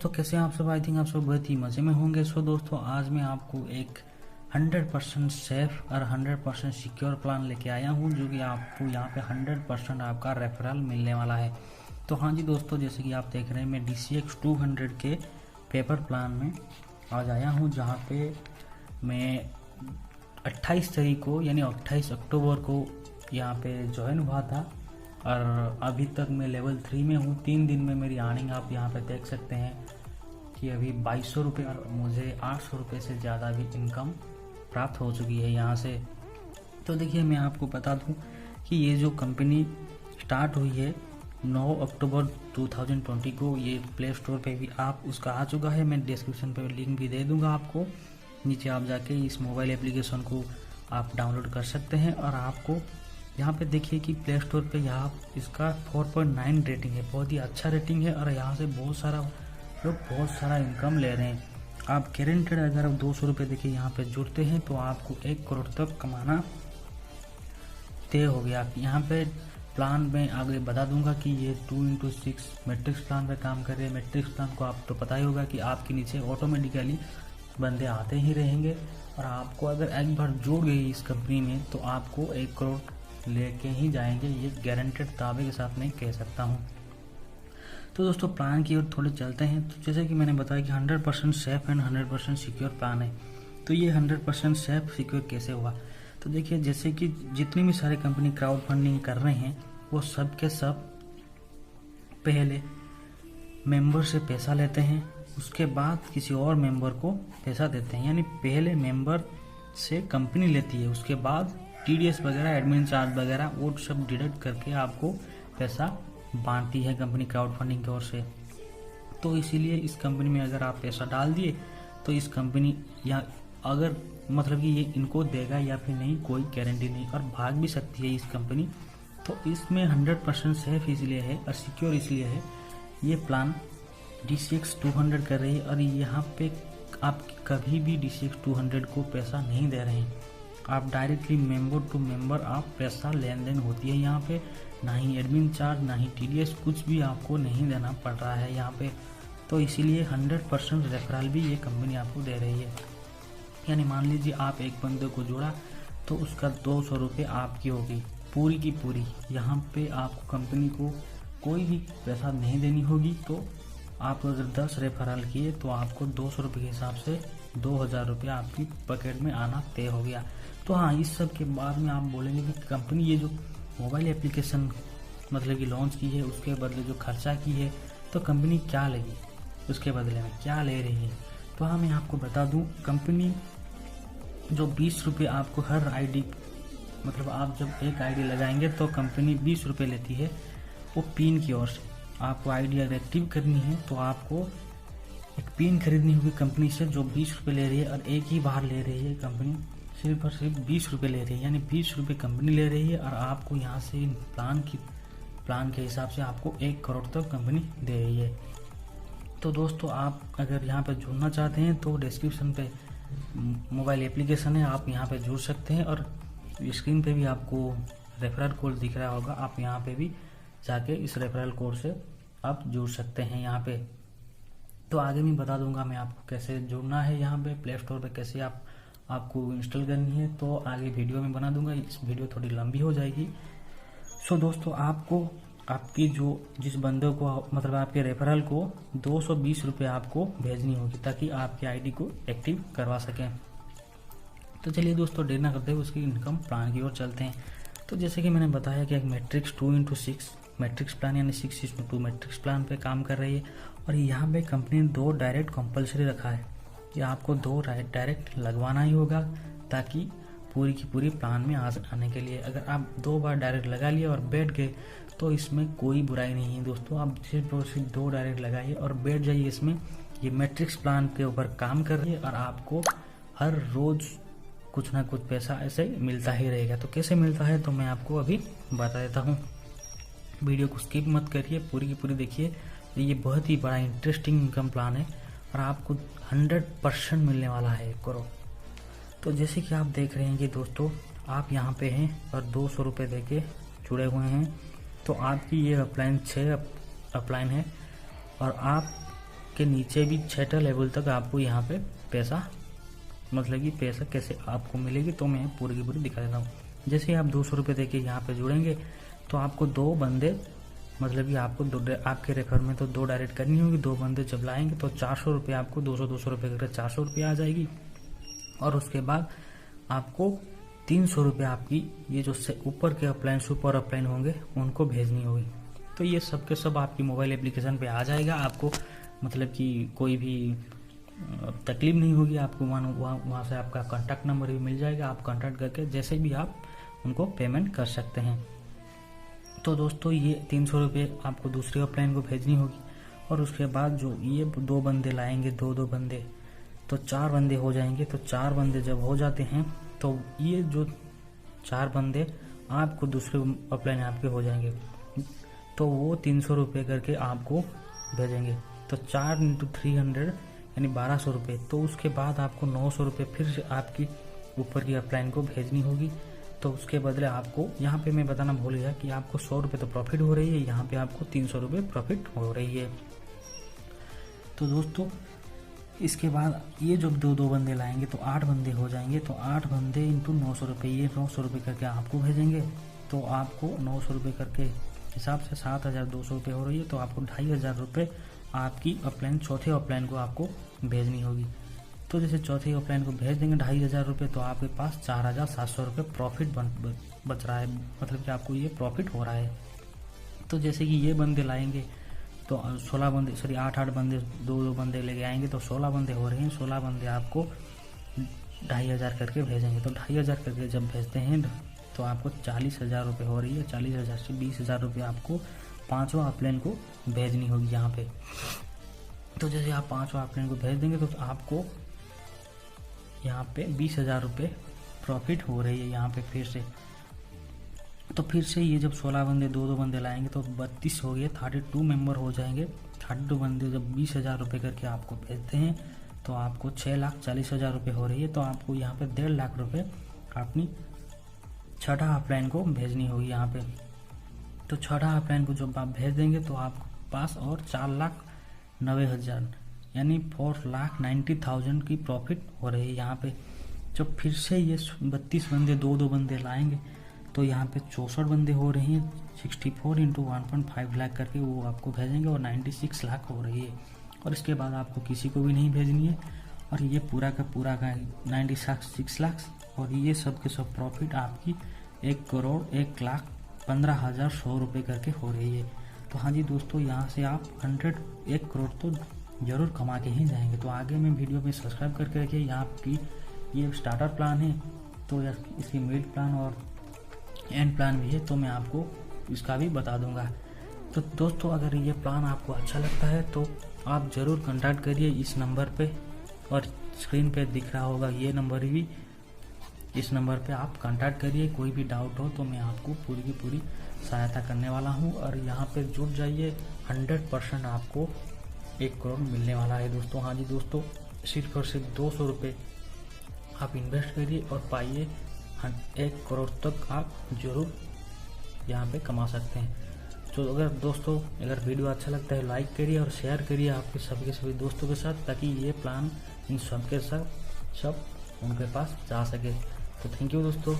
दोस्तों कैसे हैं आप सब। आई थिंक आप सब बहुत ही मज़े में होंगे। सो दोस्तों आज मैं आपको एक 100% सेफ और 100% सिक्योर प्लान लेके आया हूं जो कि आपको यहाँ पे 100% आपका रेफरल मिलने वाला है। तो हाँ जी दोस्तों, जैसे कि आप देख रहे हैं मैं DCX 200 के पेपर प्लान में आज आया हूँ, जहाँ पे मैं 28 तारीख को यानी 28 अक्टूबर को यहाँ पे ज्वाइन हुआ था और अभी तक मैं लेवल 3 में हूँ। 3 दिन में मेरी अर्निंग आप यहाँ पे देख सकते हैं कि अभी 2200 रुपये और मुझे 800 रुपये से ज़्यादा भी इनकम प्राप्त हो चुकी है यहाँ से। तो देखिए मैं आपको बता दूँ कि ये जो कंपनी स्टार्ट हुई है 9 अक्टूबर 2020 को, ये प्ले स्टोर पे भी आप उसका आ चुका है। मैं डिस्क्रिप्शन पे लिंक भी दे दूँगा आपको, नीचे आप जाके इस मोबाइल एप्लीकेशन को आप डाउनलोड कर सकते हैं। और आपको यहाँ पे देखिए कि प्ले स्टोर पे यहाँ इसका 4.9 रेटिंग है, बहुत ही अच्छा रेटिंग है और यहाँ से बहुत सारा लोग बहुत सारा इनकम ले रहे हैं। आप गारंटेड अगर आप 200 रुपये देखिए यहाँ पे जुड़ते हैं तो आपको 1 करोड़ तक कमाना तय हो गया। यहाँ पे प्लान में आगे बता दूंगा कि ये 2x6 मैट्रिक्स प्लान पे काम कर रहे हैं। मैट्रिक्स प्लान को आप तो पता ही होगा कि आपके नीचे ऑटोमेटिकली बंदे आते ही रहेंगे और आपको अगर एक बार जुड़ गई इस कंपनी में तो आपको 1 करोड़ लेके ही जाएंगे, ये गारंटेड दावे के साथ मैं कह सकता हूँ। तो दोस्तों प्लान की ओर थोड़े चलते हैं। तो जैसे कि मैंने बताया कि 100% सेफ एंड 100% सिक्योर प्लान है। तो ये 100% सेफ सिक्योर कैसे हुआ? तो देखिए जैसे कि जितनी भी सारी कंपनी क्राउड फंडिंग कर रहे हैं वो सब के सब पहले मेंबर से पैसा लेते हैं, उसके बाद किसी और मेंबर को पैसा देते हैं। यानी पहले मेंबर से कंपनी लेती है, उसके बाद TDS वगैरह एडमिन चार्ज वगैरह वो सब डिडक्ट करके आपको पैसा बांटती है कंपनी क्राउड फंडिंग की ओर से। तो इसीलिए इस कंपनी में अगर आप पैसा डाल दिए तो इस कंपनी या अगर मतलब कि ये इनको देगा या फिर नहीं कोई गारंटी नहीं, और भाग भी सकती है इस कंपनी। तो इसमें 100% सेफ इसलिए है और सिक्योर इसलिए है, ये प्लान DCX 200 कर रही है और यहाँ पे आप कभी भी DCX 200 को पैसा नहीं दे रहे हैं। आप डायरेक्टली मेंबर टू मेंबर आप पैसा लेन देन होती है यहाँ पे, ना ही एडमिन चार्ज ना ही TDS, कुछ भी आपको नहीं देना पड़ रहा है यहाँ पे। तो इसीलिए 100% रेफरल भी ये कंपनी आपको दे रही है। यानी मान लीजिए आप एक बंदे को जोड़ा तो उसका 200 रुपये आपकी होगी पूरी की पूरी। यहाँ पे आपको कंपनी को कोई भी पैसा नहीं देनी होगी। तो आप अगर 10 रेफरल किए तो आपको 200 रुपये के हिसाब से 2000 रुपये आपकी पॉकेट में आना तय हो गया। तो हाँ, इस सब के बाद में आप बोलेंगे कि कंपनी ये जो मोबाइल एप्लीकेशन मतलब कि लॉन्च की है उसके बदले जो खर्चा की है तो कंपनी क्या लेगी, उसके बदले में क्या ले रही है? तो हाँ मैं आपको बता दूं, कंपनी जो 20 रुपये आपको हर आईडी, मतलब आप जब एक आईडी लगाएंगे तो कंपनी 20 रुपये लेती है वो पिन की ओर से। आपको आईडी अगर एक्टिव करनी है तो आपको एक पिन खरीदनी होगी कंपनी से जो 20 रुपये ले रही है, और एक ही बार ले रही है कंपनी, सिर्फ और सिर्फ 20 रुपये ले रही है। यानी 20 रुपये कंपनी ले रही है और आपको यहाँ से प्लान के हिसाब से आपको 1 करोड़ तक कंपनी दे रही है। तो दोस्तों आप अगर यहाँ पे जुड़ना चाहते हैं तो डिस्क्रिप्शन पे मोबाइल एप्लीकेशन है, आप यहाँ पे जुड़ सकते हैं और स्क्रीन पे भी आपको रेफरल कोड दिख रहा होगा, आप यहाँ पे भी जाके इस रेफरल कोड से आप जुड़ सकते हैं यहाँ पे। तो आगे मैं बता दूंगा मैं आपको कैसे जुड़ना है यहाँ पे प्ले स्टोर पे, कैसे आपको इंस्टॉल करनी है, तो आगे वीडियो में बना दूंगा। इस वीडियो थोड़ी लंबी हो जाएगी। सो दोस्तों आपको आपकी जिस बंदे को मतलब आपके रेफरल को 220 रुपये आपको भेजनी होगी ताकि आपकी आईडी को एक्टिव करवा सकें। तो चलिए दोस्तों देर ना करते हुए उसकी इनकम प्लान की ओर चलते हैं। तो जैसे कि मैंने बताया कि एक मैट्रिक्स 2x6 मैट्रिक्स प्लान यानी 6:2 मैट्रिक्स प्लान पे काम कर रही है और यहाँ पे कंपनी ने 2 डायरेक्ट कंपलसरी रखा है कि आपको 2 डायरेक्ट लगवाना ही होगा ताकि पूरी की पूरी प्लान में आने के लिए। अगर आप 2 बार डायरेक्ट लगा लिए और बैठ गए तो इसमें कोई बुराई नहीं है दोस्तों, आप सिर्फ और सिर्फ 2 डायरेक्ट लगाइए और बैठ जाइए इसमें। ये मैट्रिक्स प्लान के ऊपर काम कर रही है और आपको हर रोज कुछ ना कुछ पैसा ऐसे मिलता ही रहेगा। तो कैसे मिलता है तो मैं आपको अभी बता देता हूँ। वीडियो को स्किप मत करिए, पूरी की पूरी देखिए। ये बहुत ही बड़ा इंटरेस्टिंग इनकम प्लान है और आपको 100% मिलने वाला है 1 करोड़। तो जैसे कि आप देख रहे हैं कि दोस्तों आप यहाँ पे हैं और 200 रुपये दे के जुड़े हुए हैं, तो आपकी ये अपलाइन 6 अपलाइन है और आप के नीचे भी 6 लेवल तक आपको यहाँ पे पैसा, मतलब कि पैसा कैसे आपको मिलेगी, तो मैं पूरी की पूरी दिखा देता हूँ। जैसे ही आप 200 रुपये देके यहाँ पे जुड़ेंगे तो आपको 2 बंदे, मतलब कि आपको आपके रेफर में तो 2 डायरेक्ट करनी होगी। 2 बंदे जब लाएंगे तो 400 रुपये आपको 200 रुपये करके 400 रुपये आ जाएगी। और उसके बाद आपको 300 रुपये आपकी ये जो ऊपर के अपलाइन, सुपर अपलाइन होंगे उनको भेजनी होगी। तो ये सब के सब आपकी मोबाइल एप्लीकेशन पे आ जाएगा। आपको मतलब कि कोई भी तकलीफ नहीं होगी। आपको वहाँ से आपका कॉन्टैक्ट नंबर भी मिल जाएगा। आप कॉन्टैक्ट करके जैसे भी आप उनको पेमेंट कर सकते हैं। तो दोस्तों ये 300 रुपये आपको दूसरे अपलाइन को भेजनी होगी। और उसके बाद जो ये 2 बंदे लाएंगे, 2 बंदे, तो 4 बंदे हो जाएंगे। तो 4 बंदे जब हो जाते हैं तो ये जो 4 बंदे आपको दूसरे अपलाइन आपके हो जाएंगे, तो वो 300 रुपये करके आपको भेजेंगे। तो 4 × 300 यानी 1200 रुपये। तो उसके बाद आपको 900 रुपये फिर से आपकी ऊपर की अपलाइन को भेजनी होगी। तो उसके बदले आपको यहाँ पे मैं बताना भूल गया कि आपको 100 रुपये तो प्रॉफिट हो रही है, यहाँ पे आपको 300 रुपये प्रॉफिट हो रही है। तो दोस्तों इसके बाद ये जब 2 बंदे लाएंगे तो 8 बंदे हो जाएंगे। तो 8 बंदे × 900 रुपये, ये 900 रुपये करके आपको भेजेंगे। तो आपको 900 रुपये करके हिसाब से 7200 रुपये हो रही है। तो आपको 2500 रुपये आपकी अपलाइन, चौथे अपलाइन को आपको भेजनी होगी। तो जैसे चौथे अपलाइन को भेज देंगे 2500 रुपये, तो आपके पास 4700 रुपये प्रॉफिट बच रहा है, मतलब कि आपको ये प्रॉफिट हो रहा है। तो जैसे कि ये बंदे लाएंगे तो 16 बंदे, सॉरी 8 बंदे, 2 बंदे लेके आएंगे तो 16 बंदे हो रहे हैं। 16 बंदे आपको 2500 करके भेजेंगे। तो 2500 करके जब भेजते हैं तो आपको 40,000 रुपये हो रही है। 40,000 से 20,000 रुपये आपको 5वां अपलाइन को भेजनी होगी यहाँ पे। तो जैसे आप 5वां अपलाइन को भेज देंगे तो आपको यहाँ पे 20,000 रुपये प्रॉफिट हो रही है यहाँ पे फिर से। तो फिर से ये जब 16 बंदे, 2 बंदे लाएंगे तो 32 हो गए, 32 मेंबर हो जाएंगे। 32 बंदे जब 20,000 रुपये करके आपको भेजते हैं तो आपको 6,40,000 रुपये हो रही है। तो आपको यहाँ पे 1.5 लाख रुपये अपनी 6ठा अपलाइन को भेजनी होगी यहाँ पे। तो 6ठा अपलाइन को जब आप भेज देंगे तो आपके पास और 4,90,000 यानी 4,90,000 की प्रॉफिट हो रही है यहाँ पे। जब फिर से ये 32 बंदे, 2 बंदे लाएंगे तो यहाँ पे 64 बंदे हो रहे हैं। 64 × 1.5 लाख करके वो आपको भेजेंगे और 96 लाख हो रही है। और इसके बाद आपको किसी को भी नहीं भेजनी है। और ये पूरा का 96 लाख, और ये सब के सब प्रॉफिट आपकी 1,01,15,100 रुपये करके हो रही है। तो हाँ जी दोस्तों, यहाँ से आप 1 करोड़ तो ज़रूर कमा के ही जाएंगे। तो आगे मैं वीडियो में सब्सक्राइब करके रखिए। यहाँ की ये स्टार्टर प्लान है, तो इसकी मिड प्लान और एंड प्लान भी है, तो मैं आपको इसका भी बता दूंगा। तो दोस्तों अगर ये प्लान आपको अच्छा लगता है तो आप ज़रूर कांटेक्ट करिए इस नंबर पे, और स्क्रीन पे दिख रहा होगा ये नंबर भी, इस नंबर पे आप कांटेक्ट करिए। कोई भी डाउट हो तो मैं आपको पूरी की पूरी सहायता करने वाला हूँ। और यहाँ पे जुड़ जाइए, 100% आपको 1 करोड़ मिलने वाला है दोस्तों। हाँ जी दोस्तों, सिर्फ और सिर्फ 200 रुपये आप इन्वेस्ट करिए और पाइए 1 करोड़ तक आप जरूर यहाँ पे कमा सकते हैं। तो अगर दोस्तों वीडियो अच्छा लगता है लाइक करिए और शेयर करिए आपके सभी दोस्तों के साथ, ताकि ये प्लान इन सब के साथ सब उनके पास जा सके। तो थैंक यू दोस्तों।